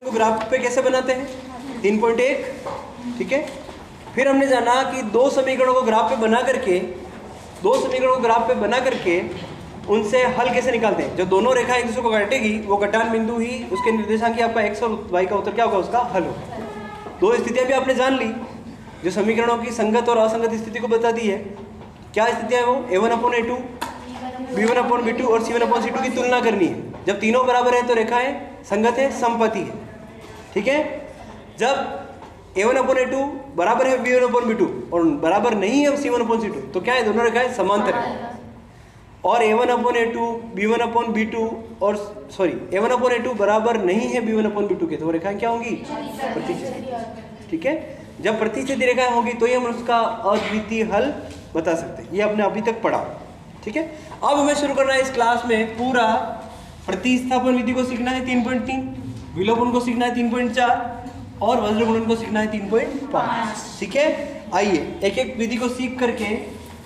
तो ग्राफ पे कैसे बनाते हैं 3.1, ठीक है। फिर हमने जाना कि दो समीकरणों को ग्राफ पे बना करके उनसे हल कैसे निकालते हैं। जो दोनों रेखा एक दूसरे को काटेगी वो कटान बिंदु ही उसके निर्देशांक की आपका x और y का उत्तर क्या होगा, उसका हल होगा। दो स्थितियां भी आपने जान ली जो समीकरणों की संगत और असंगत स्थिति को बता दी है। क्या स्थितियां है वो, a1/a2, b1/b2 और c1/c2 की तुलना करनी है। जब तीनों बराबर है तो रेखाएं संगत है, समपति है, ठीक है। जब a1/a2 बराबर है b1/b2 और बराबर नहीं है c1/c2 तो क्या है, दोनों रेखाएं समांतर है। और a1/a2 b1/b2 और a1/a2 बराबर नहीं है b1/b2 के तो वो रेखाएं क्या होंगी, प्रतिच्छेदी, ठीक है। जब प्रतिच्छेदी रेखाएं होगी तो ही हम उसका अद्वितीय हल बता सकते हैं। ये आपने अभी तक पढ़ा, ठीक है। अब हमें शुरू करना है इस क्लास में पूरा प्रतिस्थापन विधि को सीखना है 3.3, विलोपन को सीखना है 3.4 और वज्रगुणन को सीखना है 3.5, ठीक है। आइए एक एक विधि को सीख करके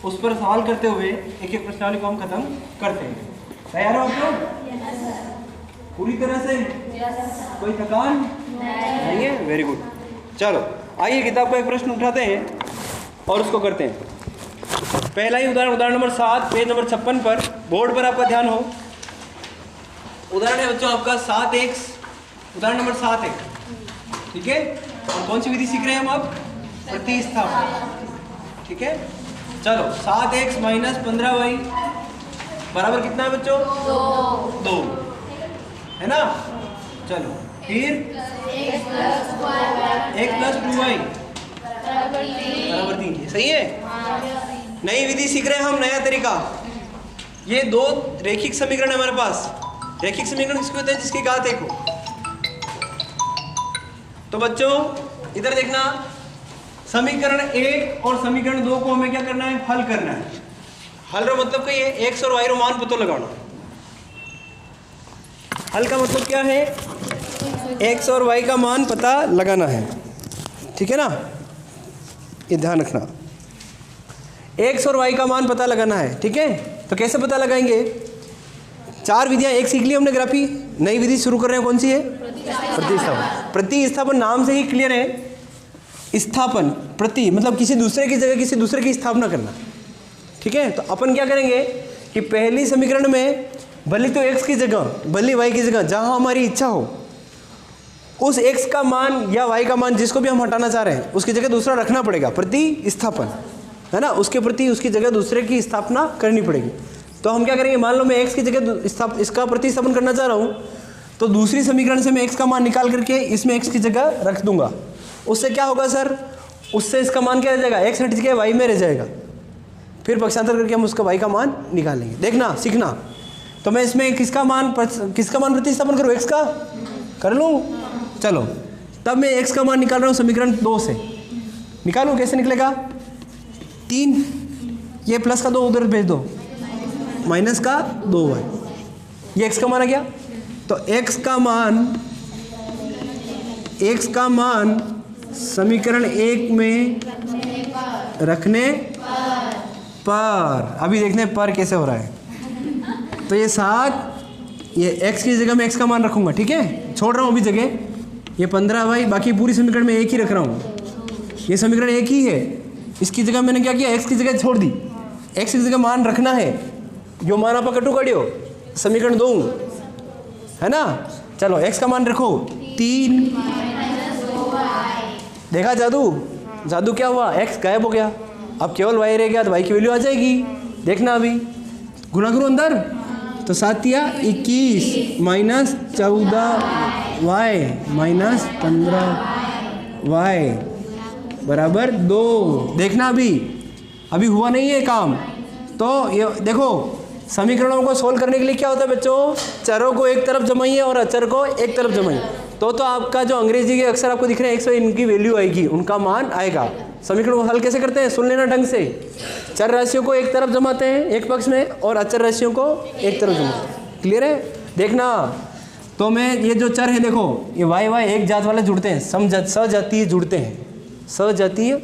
उस पर सवाल करते हुए एक एक प्रश्नावली को हम खत्म करते हैं। तैयार हो आप लोग पूरी तरह से? कोई थकान नहीं है? Very good. चलो आइए किताब का एक प्रश्न उठाते हैं और उसको करते हैं। पहला ही उदाहरण नंबर 7 पेज नंबर 56 पर, बोर्ड पर आपका ध्यान हो। उदाहरण है बच्चों आपका 7x, उदाहरण नंबर 7 है, ठीक है। और कौन सी विधि सीख रहे हैं हम अब, प्रतिस्थापन, ठीक है। चलो 7x माइनस 15y बराबर कितना है बच्चों, 2 है ना। चलो फिर x प्लस 2y बराबर 3, सही है। नई विधि सीख रहे हैं हम, नया तरीका। ये दो रैखिक समीकरण है हमारे पास। रैखिक समीकरण किसको होते हैं, जिसकी घात 1 हो। तो बच्चों इधर देखना, समीकरण 1 और समीकरण 2 को हमें क्या करना है, हल करना है। हल का मतलब क्या है, x और y रो मान पता लगाना। हल का मतलब क्या है, x और y का मान पता लगाना है, ठीक है ना। ये ध्यान रखना, x और y का मान पता लगाना है, ठीक है। तो कैसे पता लगाएंगे, 4 विधियां एक सीख ली हमने ग्राफी। नई विधि शुरू कर रहे हैं, कौन सी है, प्रतिस्थापन। प्रतिस्थापन नाम से ही क्लियर है, स्थापन, प्रति मतलब किसी दूसरे की जगह किसी दूसरे की स्थापना करना, ठीक है। तो अपन क्या करेंगे कि पहली समीकरण में भले तो x की जगह भले y की जगह जहां हमारी इच्छा हो उस x का मान या y का मान जिसको भी हम हटाना चाह रहे हैं उसकी जगह दूसरा रखना पड़ेगा, प्रतिस्थापन, है ना। उसके प्रति उसकी जगह दूसरे की स्थापना करनी पड़ेगी। तो हम क्या करेंगे, मान लो मैं x की जगह इसका प्रतिस्थापन करना चाह रहा हूँ तो दूसरी समीकरण से मैं x का मान निकाल करके इसमें x की जगह रख दूंगा। उससे क्या होगा सर, उससे इसका मान क्या रह जाएगा, x हट के y में रह जाएगा। फिर पक्षांतर करके हम उसका y का मान निकालेंगे। देखना, सीखना। तो मैं इसमें किसका मान प्रतिस्थापन करूँ, x का कर लूँ। चलो तब मैं x का मान निकाल रहा हूँ समीकरण 2 से। निकालूँ, कैसे निकलेगा, 3, ये प्लस का 2 उधर भेज दो, माइनस का 2y, ये x का मान आ गया। तो x का मान समीकरण 1 में रखने पर, अभी देखते हैं पर कैसे हो रहा है। तो ये 7, ये x की जगह मैं x का मान रखूंगा, ठीक है, छोड़ रहा हूँ अभी जगह। ये 15y, बाकी पूरी समीकरण में 1 ही रख रहा हूँ। ये समीकरण 1 ही है, इसकी जगह मैंने क्या किया, x की जगह छोड़ दी। x की जगह मान रखना है, जो मान आप कटू काढ़ियो समीकरण 2 है ना। चलो x का मान रखो 3, देखा जादू क्या हुआ, x गायब हो गया, अब केवल y रह गया, तो y की वैल्यू आ जाएगी। देखना अभी गुणा करो अंदर, तो 7 या 21 माइनस 14y माइनस 15y बराबर 2। देखना अभी हुआ नहीं है काम। तो ये देखो, समीकरणों को सोल्व करने के लिए क्या होता है बच्चों, चरों को एक तरफ जमाइए और अचर को एक तरफ जमाइए। तो आपका जो अंग्रेजी के अक्षर आपको दिख रहे हैं 100, इनकी वैल्यू आएगी, उनका मान आएगा। समीकरण को हल कैसे करते हैं, सुन लेना ढंग से। चर राशियों को एक तरफ जमाते हैं एक पक्ष में और अचर राशियों को एक तरफ जमाते हैं। क्लियर है, देखना। तो मैं ये जो चर है देखो, ये y एक जात वाले जुड़ते हैं, सजातीय जुड़ते हैं, सजातीय,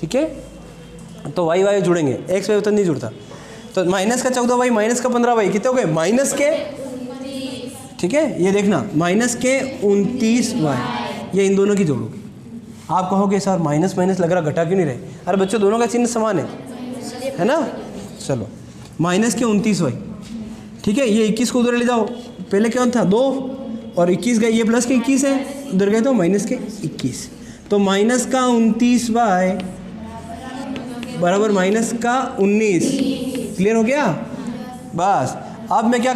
ठीक है। तो y जुड़ेंगे, x y उतना नहीं जुड़ता। तो माइनस का 14y माइनस का 15y कितने हो गए, माइनस के ठीक है, ये देखना माइनस के 29y, ये इन दोनों की जोड़ोगे। आप कहोगे सर माइनस माइनस लग रहा, घटा क्यों नहीं रहे? अरे बच्चों दोनों का चिन्ह समान है ना। चलो माइनस के 29y, ठीक है, ये 21 को उधर ले जाओ, पहले क्या था 2 और 21 गए, ये प्लस के 21 है, उधर गए तो माइनस के 21, तो माइनस का 29y बराबर माइनस का 19। क्लियर हो गया? बस अब मैं क्या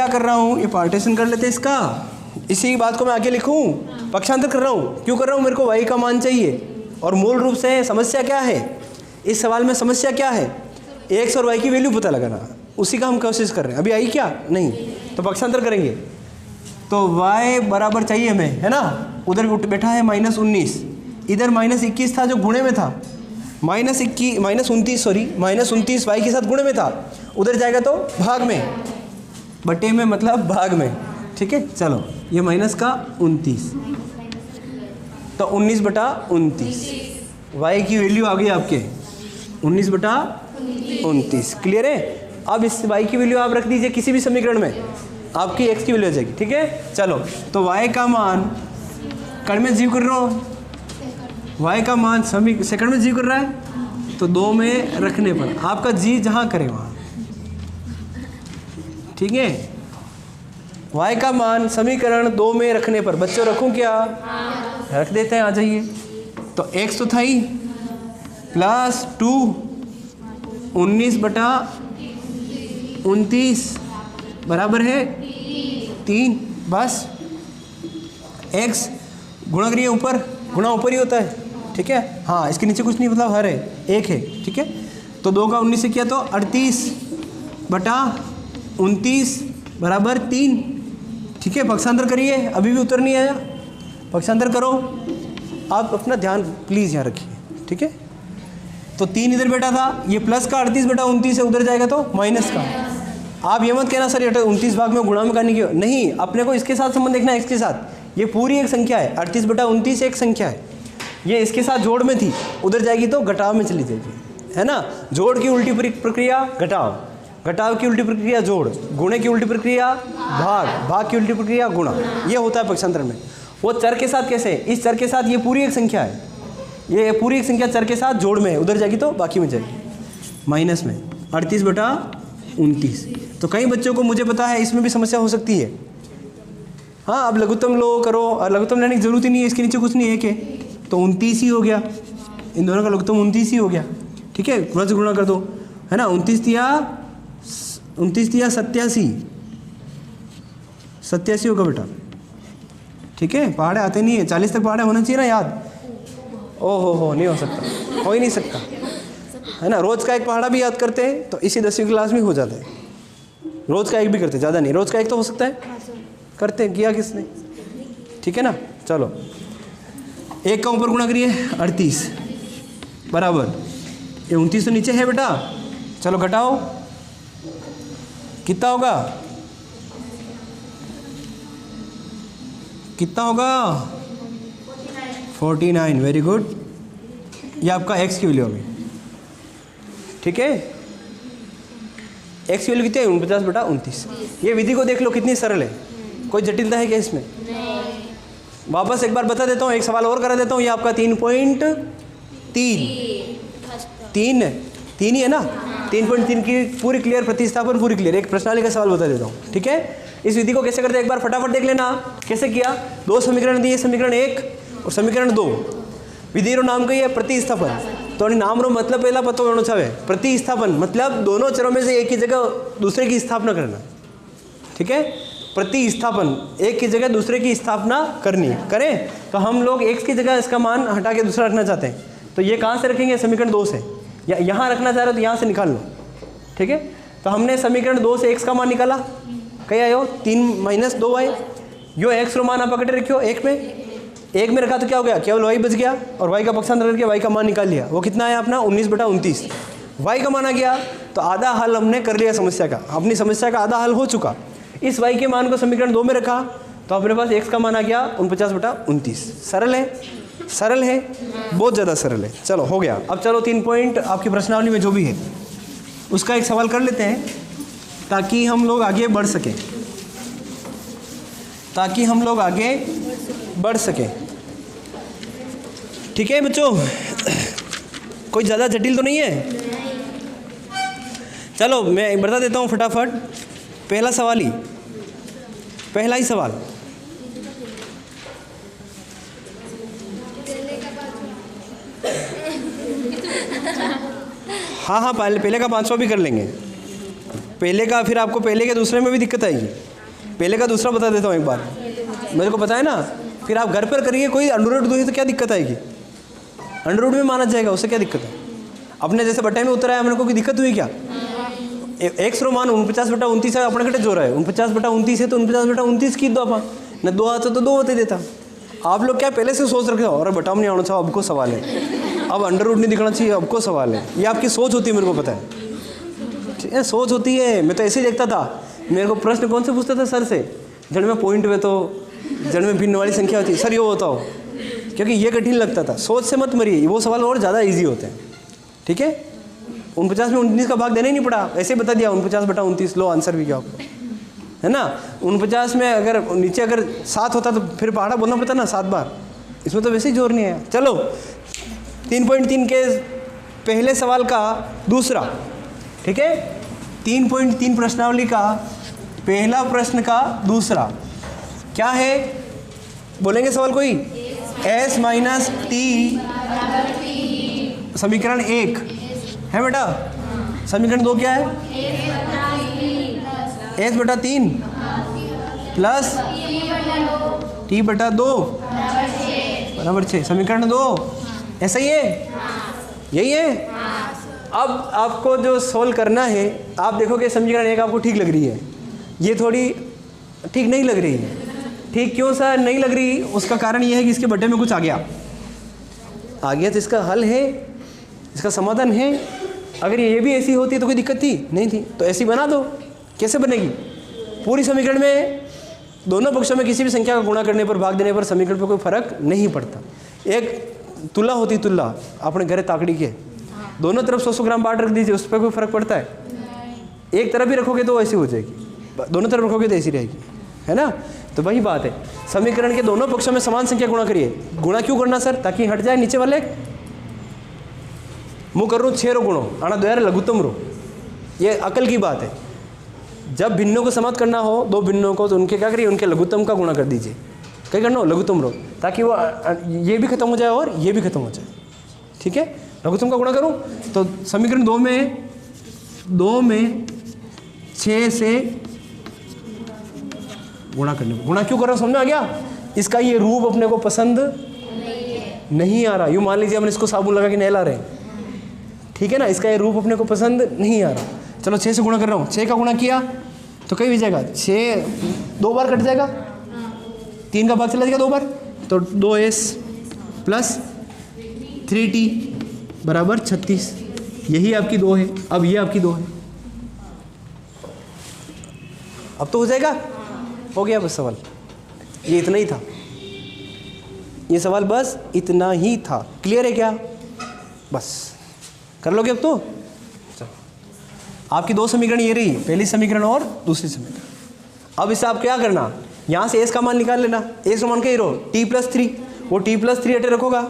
कर रहा हूँ, ये पार्टीशन कर लेते हैं इसका, इसी बात को मैं आगे लिखूँ, पक्षांतर कर रहा हूँ। क्यों कर रहा हूँ? मेरे को y का मान चाहिए, और मूल रूप से समस्या क्या है इस सवाल में? समस्या क्या है? x और y की वैल्यू पता लगाना, उसी का हम कोशिश कर रहे हैं। अभी आई क्या नहीं, तो पक्षांतर करेंगे तो y बराबर चाहिए हमें, है ना। उधर बैठा है -19, इधर -21 था जो गुणे में था, -29 y के साथ गुणे में था, उधर जाएगा तो भाग में, बटे में मतलब भाग में, ठीक है। चलो ये माइनस का 29, तो 19/29 y की वैल्यू आ गई आपके 19/29। क्लियर है? अब इस y की वैल्यू आप रख दीजिए किसी भी समीकरण में, आपकी x की वैल्यू आ जाएगी, ठीक है। चलो तो y का मान कण में जीव कर रहा हूँ, y का मान सेकंड में जीव कर रहा है, तो 2 में रखने पर आपका जी जहाँ करे वहाँ, ठीक है। y का मान समीकरण 2 में रखने पर, बच्चों रखूँ क्या? रख देते हैं, आ जाइए। तो x तो था ही प्लस 2 19/29 बराबर है 3। बस x गुणा करिए, ऊपर गुणा ऊपर ही होता है, ठीक है। हाँ इसके नीचे कुछ नहीं, मतलब हर है, 1 है, ठीक है। तो 2 का 19 से किया तो 38/29 बराबर 3, ठीक है। पक्षांतर करिए, अभी भी उत्तर नहीं आया, पक्षांतर करो। आप अपना ध्यान प्लीज़ यहाँ रखिए, ठीक है। तो 3 इधर बैठा था, ये प्लस का 38/29 है, उधर जाएगा तो माइनस का। आप ये मत कहना सर ये 29 भाग में गुणा में करने की, नहीं, अपने को इसके साथ संबंध देखना है, x के साथ। ये पूरी एक संख्या है, 38/29 एक संख्या है, ये इसके साथ जोड़ में थी, उधर जाएगी तो घटाव में चली जाएगी, है ना। जोड़ की उल्टी प्रक्रिया घटाव, घटाव की उल्टी प्रक्रिया जोड़, गुणे की उल्टी प्रक्रिया भाग, भाग की उल्टी प्रक्रिया गुणा, ये होता है पक्षांतर में। वो चर के साथ कैसे? इस चर के साथ ये पूरी एक संख्या है, ये पूरी एक संख्या चर के साथ जोड़ में है, उधर जाएगी तो बाकी में जाएगी, माइनस में 38/29। तो कई बच्चों को, मुझे पता है इसमें भी समस्या हो सकती है। हाँ अब लघुत्तम लो करो, और लघुत्तम लेने की जरूरत ही नहीं है, इसके नीचे कुछ नहीं है कि, तो 29 ही हो गया, इन दोनों का लघुत्तम 29 ही हो गया, ठीक है। गुणा से गुणा कर दो, है ना। 29 दिया 87 होगा बेटा, ठीक है। पहाड़े आते नहीं है, 40 तक पहाड़े होना चाहिए ना याद। ओहो नहीं हो सकता, हो ही नहीं सकता, है ना। रोज़ का एक पहाड़ा भी याद करते हैं तो इसी 10वीं क्लास में हो जाता है। रोज़ का एक भी करते, ज़्यादा नहीं, रोज़ का एक तो हो सकता है, करते किया किसने, ठीक है ना। चलो 1 का ऊपर गुणा करिए 38 बराबर, ये 29 तो नीचे है बेटा, चलो घटाओ, कितना होगा, कितना होगा 49। वेरी गुड, ये आपका x की वैल्यू होगी, ठीक है। x की वैल्यू कितनी है? 49/29। ये विधि को देख लो कितनी सरल है, कोई जटिलता है क्या इसमें? वापस एक बार बता देता हूँ, एक सवाल और करा देता हूँ। ये आपका 3.3 ही है ना, 3.3 की पूरी क्लियर, प्रतिस्थापन पूरी क्लियर। एक प्रश्नावली का सवाल बता देता हूँ, ठीक है। इस विधि को कैसे करते हैं एक बार फटाफट देख लेना, कैसे किया। 2 समीकरण दिए, समीकरण 1 और समीकरण 2। विधि रो नाम कही है प्रतिस्थापन, तो नाम रो मतलब पहला पता होना चाहिए। प्रतिस्थापन मतलब दोनों चरों में से एक की जगह दूसरे की स्थापना करना, ठीक है। प्रतिस्थापन, एक की जगह दूसरे की स्थापना करनी, करें तो हम लोग x की जगह इसका मान हटा के दूसरा रखना चाहते हैं, तो ये कहाँ से रखेंगे? समीकरण 2 से, या यहाँ रखना चाह रहे हो तो यहाँ से निकाल लो, ठीक है। तो हमने समीकरण 2 से x का मान निकाला, कहीं आयो 3 - 2y, यो x रो मान आप पकड़े रखियो, एक में रखा तो क्या हो गया, केवल y बच गया, और y का पक्षांतर करके y का मान निकाल लिया। वो कितना है अपना 19/29, y का मान आ गया, तो आधा हल हमने कर लिया समस्या का, अपनी समस्या का आधा हल हो चुका। इस y के मान को समीकरण 2 में रखा तो अपने पास x का मान आ गया 49/29। सरल है, सरल है, बहुत ज़्यादा सरल है। चलो हो गया। अब चलो 3 पॉइंट आपकी प्रश्नावली में जो भी है उसका एक सवाल कर लेते हैं। ताकि हम लोग आगे बढ़ सकें, ताकि हम लोग आगे बढ़ सकें। ठीक है बच्चों, कोई ज़्यादा जटिल तो नहीं है? चलो मैं बता देता हूँ फटाफट। पहला सवाल ही, पहला ही सवाल, हाँ हाँ पहले का 500 भी कर लेंगे। पहले का फिर आपको पहले के दूसरे में भी दिक्कत आएगी। पहले का दूसरा बता देता हूँ एक बार, मेरे को पता है ना। फिर आप घर पर करिए, कोई अंडर रूट तो क्या दिक्कत आएगी, अंडर रूट में माना जाएगा, उससे क्या दिक्कत है। अपने जैसे बट्टे में उतर आया, मेरे को कोई दिक्कत हुई क्या? एक्स रो मान 49/29 है, अपने कटे जो रहा है 49/29 है, तो 49/29 की दो आप न 2 आते तो 2 होते देता। आप लोग क्या पहले से सोच रखे हो, अरे बटा नहीं आना चाहिए, अब को सवाल है, अब अंडर रूट नहीं दिखना चाहिए, अब को सवाल है। ये आपकी सोच होती है, मेरे को पता है, ठीक है, सोच होती है। मैं तो ऐसे ही देखता था। मेरे को प्रश्न कौन से पूछता था सर से, जड़ में पॉइंट में तो जड़ में भिन्न वाली संख्या होती है, सर ये बताओ, क्योंकि ये कठिन लगता था। सोच से मत मरिए, वो सवाल और ज़्यादा ईजी होते हैं। ठीक है, 49 में 19 का भाग देना ही नहीं पड़ा, ऐसे बता दिया 49/29, लो आंसर भी क्या आपको, है ना। 49 में अगर नीचे अगर 7 होता तो फिर पहाड़ा बोलना पड़ता ना 7 बार, इसमें तो वैसे ही जोर नहीं है। चलो 3.3 के पहले सवाल का दूसरा, ठीक है, 3.3 प्रश्नावली का पहला प्रश्न का दूसरा क्या है, बोलेंगे सवाल कोई? S माइनस टी समीकरण 1 है बेटा, समीकरण 2 क्या है? S/3 प्लस T/2 बराबर 6, समीकरण 2 ऐसा ही है, यही है। अब आपको जो सोल्व करना है, आप देखोगे समीकरण 1 आपको ठीक लग रही है, ये थोड़ी ठीक नहीं लग रही है। ठीक क्यों सर नहीं लग रही? उसका कारण ये है कि इसके बट्टे में कुछ आ गया तो इसका हल है, इसका समाधान है। अगर ये भी ऐसी होती तो कोई दिक्कत थी? नहीं थी। तो ऐसी बना दो। कैसे बनेगी? पूरी समीकरण में दोनों पक्षों में किसी भी संख्या का गुणा करने पर, भाग देने पर समीकरण पर कोई फर्क नहीं पड़ता। एक तुला होती, तुला अपने घरे ताकड़ी के दोनों तरफ 100 ग्राम बाट रख दीजिए, उस पर कोई फर्क पड़ता है? एक तरफ भी रखोगे तो ऐसी हो जाएगी, दोनों तरफ रखोगे तो ऐसी रहेगी, है ना। तो वही बात है, समीकरण के दोनों पक्षों में समान संख्या गुणा करिए। गुणा क्यों करना सर? ताकि हट जाए नीचे वाले। मुँह कर रहा हूँ 6 रो गुणो आना 2 यार लघुत्तम रो, ये अकल की बात है। जब भिन्नों को समाप्त करना हो, 2 भिन्नों को, तो उनके क्या करिए, उनके लघुत्तम का गुणा कर दीजिए। क्या करना हो? लघुत्तम रो, ताकि वो ये भी खत्म हो जाए और ये भी खत्म हो जाए। ठीक है, लघुत्तम का गुणा करूँ तो समीकरण 2 में 6 से गुणा करने, गुणा क्यों कर रहा हूँ समझ में आ गया? इसका ये रूप अपने को पसंद नहीं आ रहा। यूँ मान लीजिए हमने इसको साबुन लगा के नहला रहे हैं, ठीक है ना, इसका ये रूप अपने को पसंद नहीं आ रहा। चलो 6 से गुणा कर रहा हूँ, 6 का गुणा किया तो कहीं भी जाएगा, 6 2 बार कट जाएगा, 3 का भाग चला जाएगा 2 बार, तो 2s प्लस 3t बराबर 36। यही आपकी 2 है, अब ये आपकी 2 है। अब तो हो जाएगा, हो गया बस सवाल। ये इतना ही था, ये सवाल बस इतना ही था। क्लियर है क्या? बस कर लोगे अब तो। चलो, आपकी 2 समीकरण ये रही, पहली समीकरण और दूसरी समीकरण। अब इससे आप क्या करना, यहाँ से एस का मान निकाल लेना। एस का मान क्या रो? t+3, वो t+3 अटे रखोगा,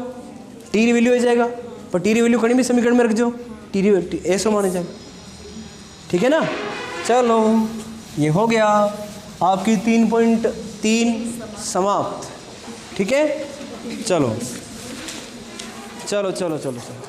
टी वैल्यू हो जाएगा, पर टी वैल्यू कहीं भी समीकरण में रख दो, एस का मान हो जाएगा। ठीक है ना। चलो ये हो गया आपकी 3.3 समाप्त। ठीक है, चलो चलो चलो चलो चलो।